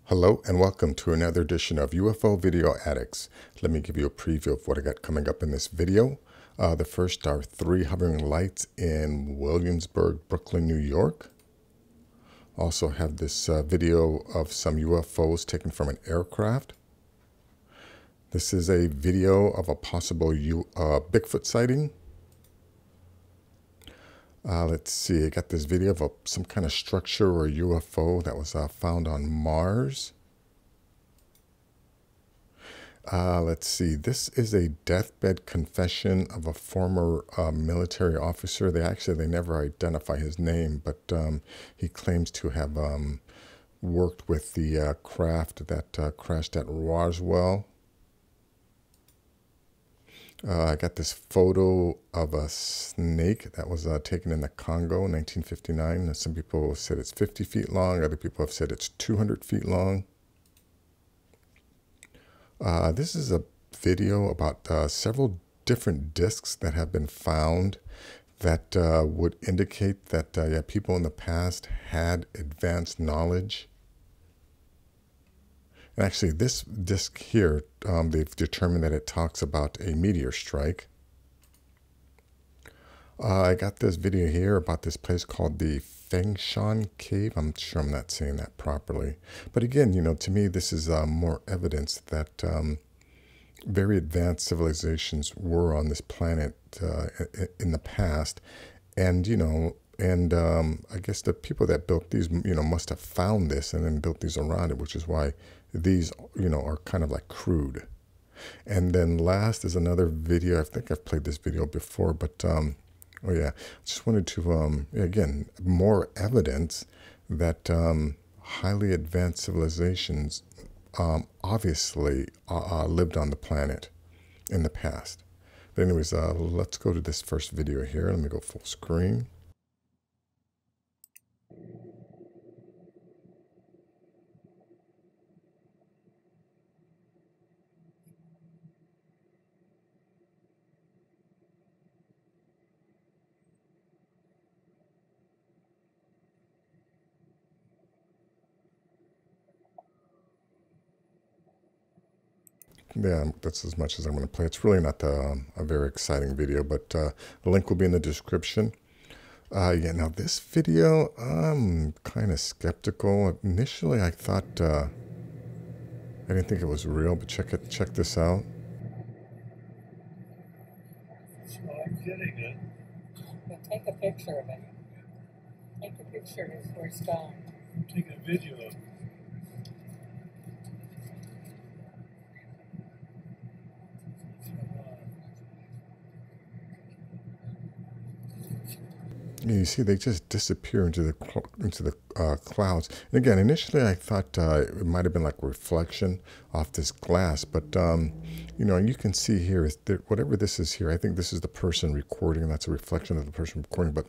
Hello and welcome to another edition of UFO Video Addicts. Let me give you a preview of what I got coming up in this video. The first are 3 hovering lights in Williamsburg, Brooklyn, New York. Also have this video of some UFOs taken from an aircraft. This is a video of a possible Bigfoot sighting. Let's see, I got this video of some kind of structure or UFO that was found on Mars. Let's see, this is a deathbed confession of a former military officer. They never identify his name, but he claims to have worked with the craft that crashed at Roswell. I got this photo of a snake that was taken in the Congo in 1959. Some people have said it's 50 feet long. Other people have said it's 200 feet long. This is a video about several different discs that have been found that would indicate that people in the past had advanced knowledge. And actually, this disc here, they've determined that it talks about a meteor strike. I got this video here about this place called the Fengshan Cave. I'm sure I'm not saying that properly. But again, to me, this is more evidence that very advanced civilizations were on this planet in the past. And, I guess the people that built these, must have found this and then built these around it, which is why these, are kind of like crude. And then last is another video. I think I've played this video before, but, oh yeah, just wanted to, again, more evidence that highly advanced civilizations obviously lived on the planet in the past. But anyways, let's go to this first video here. Let me go full screen. Yeah, that's as much as I'm going to play. It's really not a very exciting video, but the link will be in the description. Yeah, now this video, I'm kind of skeptical. Initially, I thought, I didn't think it was real, but check this out. So I'm getting it. But take a picture of it. Take a picture before it's gone. I'm taking a video of it. You see, they just disappear into the clouds. And again, initially I thought it might have been like a reflection off this glass, but you can see here is that whatever this is here. I think this is the person recording. That's a reflection of the person recording. But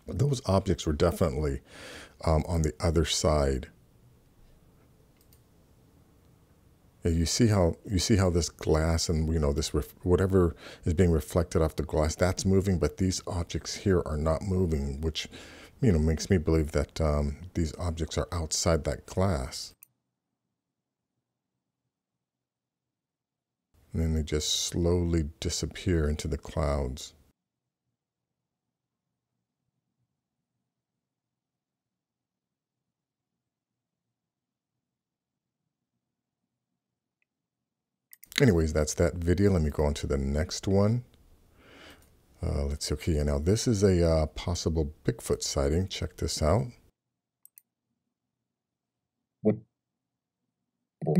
those objects were definitely on the other side. You see how this glass and this whatever is being reflected off the glass, that's moving, but these objects here are not moving, which makes me believe that these objects are outside that glass. And then they just slowly disappear into the clouds. Anyways, that's that video. Let me go on to the next one. Let's see. Okay, now this is a possible Bigfoot sighting. Check this out. What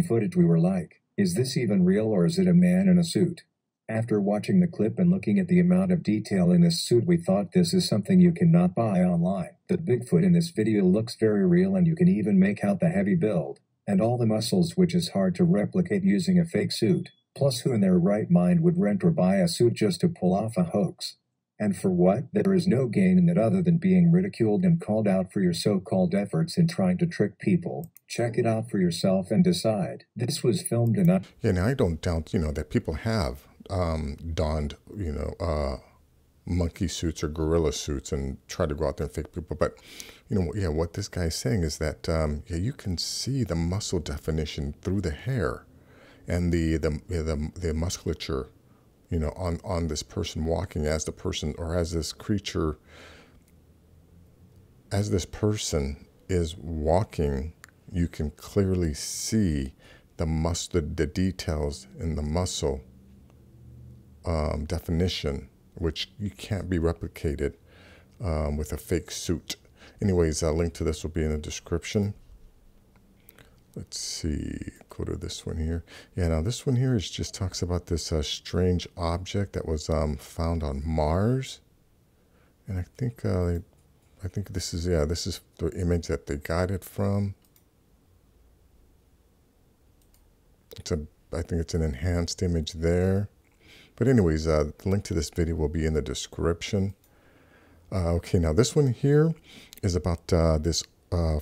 footage we were like? Is this even real, or is it a man in a suit? After watching the clip and looking at the amount of detail in this suit, we thought this is something you cannot buy online. The Bigfoot in this video looks very real, and you can even make out the heavy build and all the muscles, which is hard to replicate using a fake suit. Plus, who in their right mind would rent or buy a suit just to pull off a hoax? And for what? There is no gain in it other than being ridiculed and called out for your so-called efforts in trying to trick people. Check it out for yourself and decide. This was filmed in Yeah, now I don't doubt, that people have donned, monkey suits or gorilla suits and try to go out there and fake people. But, yeah, what this guy is saying is that, yeah, you can see the muscle definition through the hair and the musculature, on this person walking as the person or as this creature, as this person is walking, you can clearly see the details in the muscle definition, which you can't be replicated with a fake suit. Anyways, a link to this will be in the description. Let's see, go to this one here. Yeah, now this one here just talks about this strange object that was found on Mars, and I think this is the image that they got it from. I think it's an enhanced image there. But anyways, the link to this video will be in the description. Okay, now this one here is about our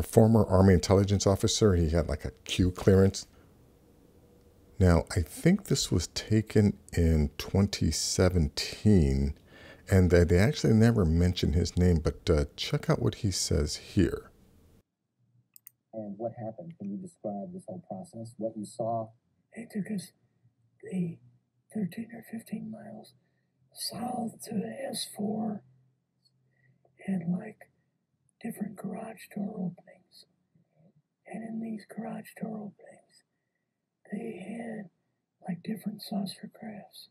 former Army intelligence officer. He had like a Q clearance. Now, I think this was taken in 2017, and they actually never mentioned his name, but check out what he says here. And what happened? Can you describe this whole process? What you saw? It took us the 13 or 15 miles south to the S4 and like different garage door openings. And in these garage door openings, they had like different saucer crafts.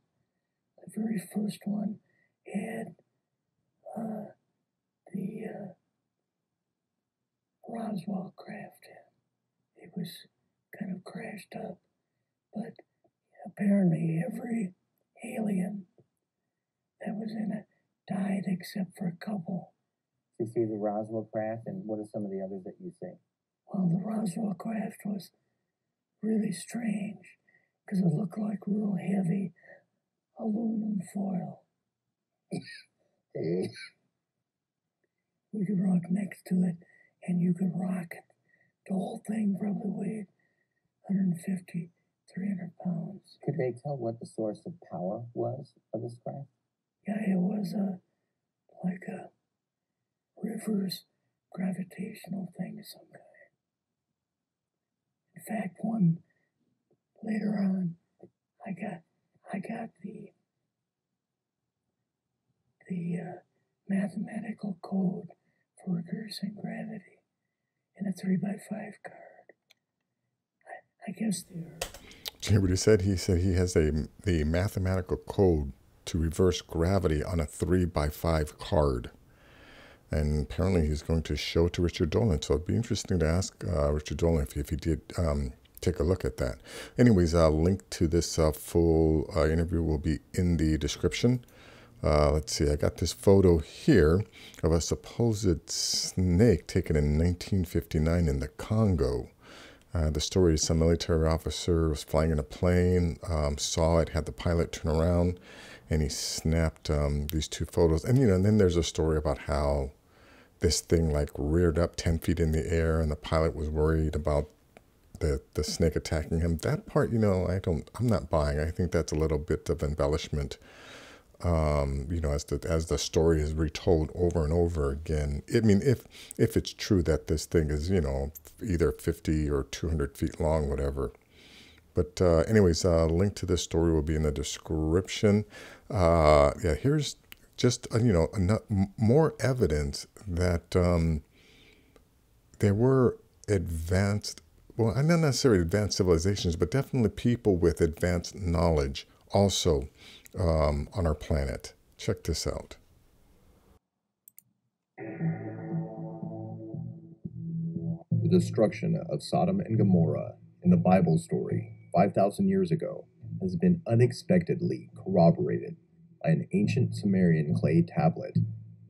The very first one had the Roswell craft. It was kind of crashed up, but apparently every alien that was in it died except for a couple. So you see the Roswell craft, and what are some of the others that you see? Well, the Roswell craft was really strange because it looked like real heavy aluminum foil. We could rock next to it, and you could rock it. The whole thing probably weighed 150, 300 pounds. Could they tell what the source of power was of this craft? Yeah, it was like a reverse gravitational thing of some kind. In fact, one later on, I got the mathematical code for reversing gravity in a 3x5 card. I guess they're... Do you hear what he said? He said he has the mathematical code to reverse gravity on a 3x5 card. And apparently he's going to show it to Richard Dolan. So it'd be interesting to ask Richard Dolan if he did take a look at that. Anyways, a link to this full interview will be in the description. Let's see, I got this photo here of a supposed snake taken in 1959 in the Congo. The story is some military officer was flying in a plane, saw it, had the pilot turn around, and he snapped these two photos. And, and then there's a story about how this thing like reared up 10 feet in the air and the pilot was worried about the snake attacking him. That part, I'm not buying. I think that's a little bit of embellishment. As the story is retold over and over again. I mean, if it's true that this thing is, either 50 or 200 feet long, whatever. But anyways, link to this story will be in the description. Yeah, here's just, more evidence that there were advanced, well, not necessarily advanced civilizations, but definitely people with advanced knowledge also on our planet. Check this out. The destruction of Sodom and Gomorrah in the Bible story 5,000 years ago has been unexpectedly corroborated by an ancient Sumerian clay tablet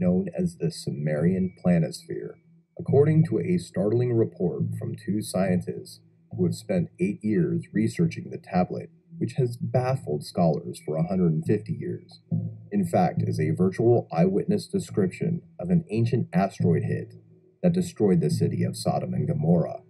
known as the Sumerian planisphere. According to a startling report from two scientists who have spent 8 years researching the tablet, which has baffled scholars for 150 years. In fact, is a virtual eyewitness description of an ancient asteroid hit that destroyed the city of Sodom and Gomorrah,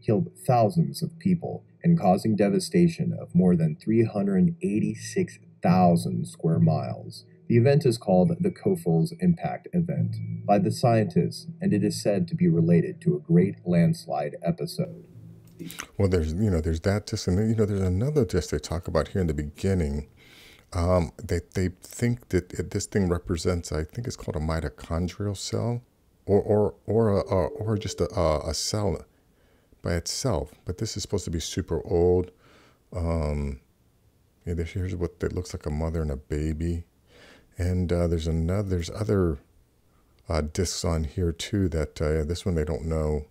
killed thousands of people, and causing devastation of more than 386,000 square miles. The event is called the Kofels Impact Event by the scientists, and it is said to be related to a great landslide episode. Well, there's that disc, and then, there's another disc they talk about here in the beginning. They think that this thing represents, I think it's called a mitochondrial cell, or just a cell by itself. But this is supposed to be super old. Here's what it looks like: a mother and a baby. And there's other discs on here too that this one they don't know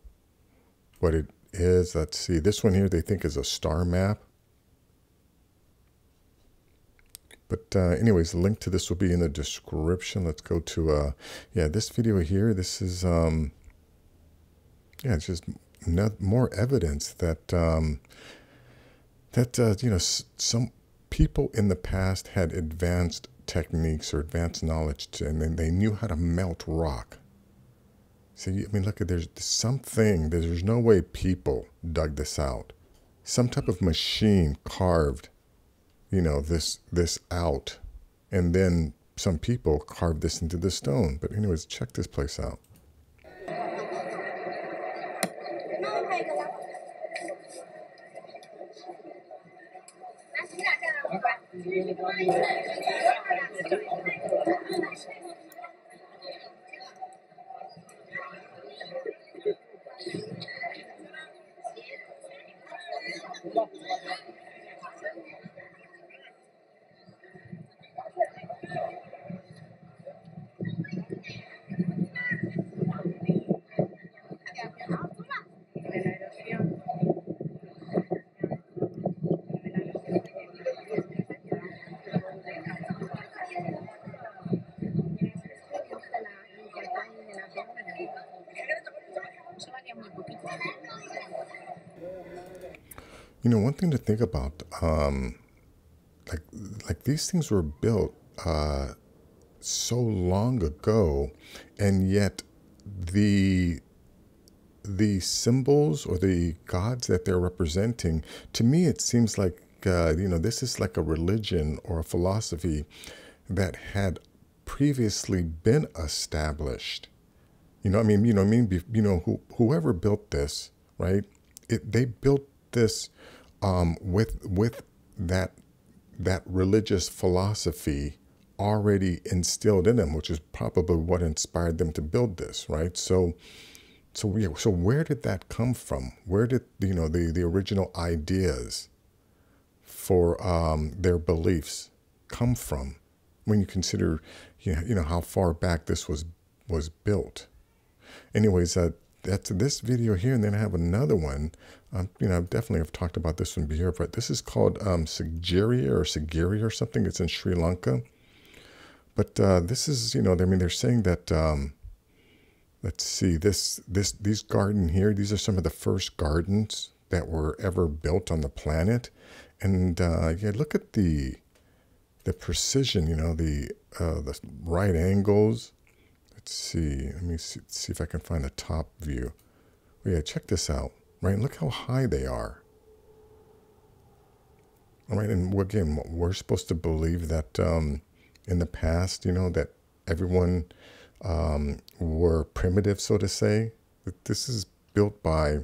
what it is. Let's see, this one here they think is a star map. But anyways, the link to this will be in the description. Let's go to this video here. This is it's just more evidence that some people in the past had advanced techniques or advanced knowledge, and then they knew how to melt rock. See, I mean, look, there's something. There's no way people dug this out. Some type of machine carved, this out, and then some people carved this into the stone. But anyways, check this place out. One thing to think about, like these things were built so long ago, and yet the symbols or the gods that they're representing, to me, it seems like this is like a religion or a philosophy that had previously been established. Whoever built this, right? They built this with that religious philosophy already instilled in them, which is probably what inspired them to build this, right? So where did that come from? Where did the original ideas for their beliefs come from? When you consider how far back this was built. Anyways, that's this video here, and then I have another one. I definitely have talked about this one before, but this is called Sigiri or something. It's in Sri Lanka. But this is, they're saying that, let's see, these garden here, these are some of the first gardens that were ever built on the planet. And look at the precision, the right angles. Let's see, let me see if I can find the top view. Oh yeah, check this out, right? Look how high they are. All right, and again, we're supposed to believe that in the past, that everyone were primitive, so to say. That this is built by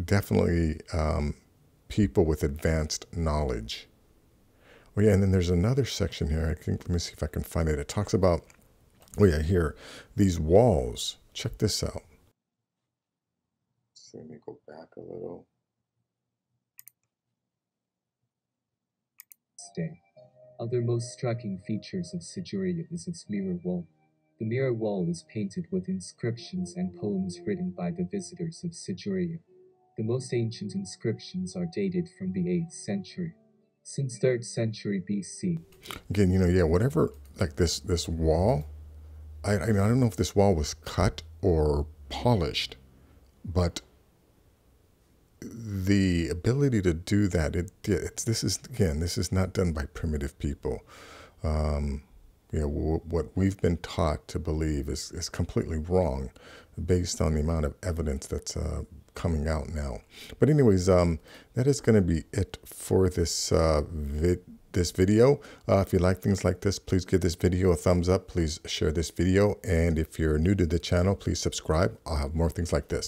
definitely people with advanced knowledge. Oh yeah, and then there's another section here. Let me see if I can find it. It talks about, oh yeah, here, these walls. Check this out. So let me go back a little. Other most striking features of Sigiriya is its mirror wall. The mirror wall is painted with inscriptions and poems written by the visitors of Sigiriya. The most ancient inscriptions are dated from the 8th century. Since 3rd century BC. Again, whatever, like this wall, I don't know if this wall was cut or polished, but the ability to do that, this is not done by primitive people. What we've been taught to believe is completely wrong based on the amount of evidence that's coming out now. But anyways, that is going to be it for this this video. If you like things like this, please give this video a thumbs up. Please share this video. And if you're new to the channel, please subscribe. I'll have more things like this.